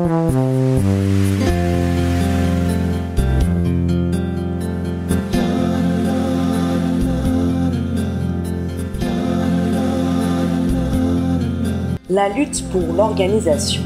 La lutte pour l'organisation.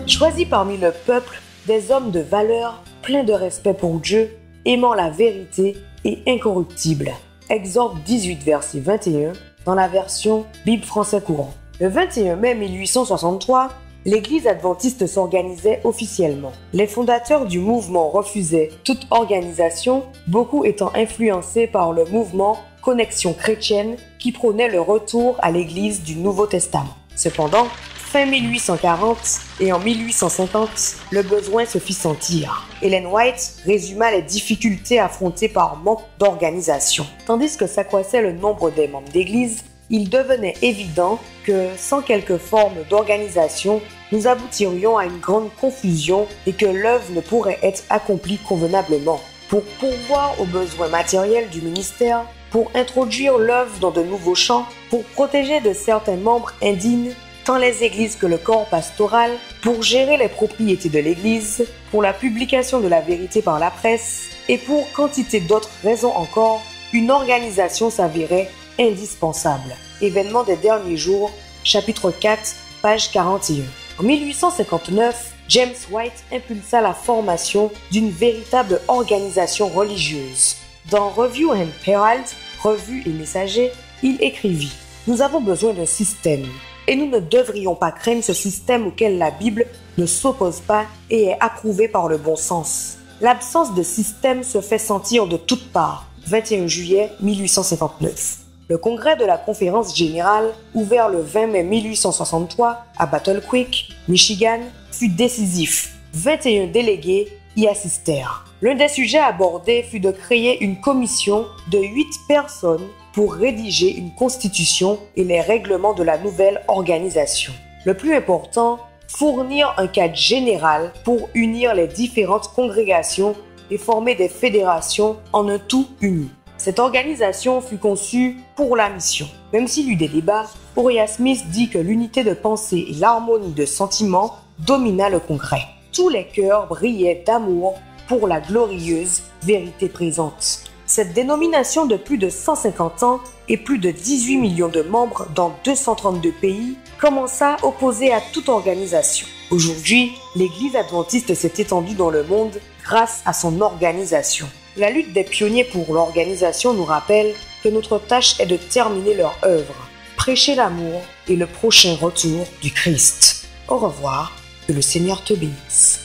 Choisis parmi le peuple des hommes de valeur, pleins de respect pour Dieu, aimant la vérité et incorruptibles. Exode 18, verset 21, dans la version Bible français courant. Le 21 mai 1863, l'Église adventiste s'organisait officiellement. Les fondateurs du mouvement refusaient toute organisation, beaucoup étant influencés par le mouvement Connexion chrétienne qui prônait le retour à l'Église du Nouveau Testament. Cependant, fin 1840 et en 1850, le besoin se fit sentir. Ellen White résuma les difficultés affrontées par manque d'organisation. Tandis que s'accroissait le nombre des membres d'Église, il devenait évident que sans quelque forme d'organisation, nous aboutirions à une grande confusion et que l'œuvre ne pourrait être accomplie convenablement. Pour pourvoir aux besoins matériels du ministère, pour introduire l'œuvre dans de nouveaux champs, pour protéger de certains membres indignes, tant les églises que le corps pastoral, pour gérer les propriétés de l'église, pour la publication de la vérité par la presse, et pour quantité d'autres raisons encore, une organisation s'avérait indispensable. Événements des derniers jours, chapitre 4, page 41. En 1859, James White impulsa la formation d'une véritable organisation religieuse. Dans Review and Herald, Revue et Messager, il écrivit « Nous avons besoin d'un système, et nous ne devrions pas craindre ce système auquel la Bible ne s'oppose pas et est approuvé par le bon sens. L'absence de système se fait sentir de toutes parts. » 21 juillet 1859. Le congrès de la conférence générale, ouvert le 20 mai 1863 à Battle Creek, Michigan, fut décisif. 21 délégués y assistèrent. L'un des sujets abordés fut de créer une commission de 8 personnes pour rédiger une constitution et les règlements de la nouvelle organisation. Le plus important, fournir un cadre général pour unir les différentes congrégations et former des fédérations en un tout uni. Cette organisation fut conçue pour la mission. Même s'il y eut des débats, Uriah Smith dit que l'unité de pensée et l'harmonie de sentiments domina le congrès. Tous les cœurs brillaient d'amour pour la glorieuse vérité présente. Cette dénomination de plus de 150 ans et plus de 18 millions de membres dans 232 pays commença à opposer à toute organisation. Aujourd'hui, l'Église adventiste s'est étendue dans le monde grâce à son organisation. La lutte des pionniers pour l'organisation nous rappelle que notre tâche est de terminer leur œuvre, prêcher l'amour et le prochain retour du Christ. Au revoir, que le Seigneur te bénisse.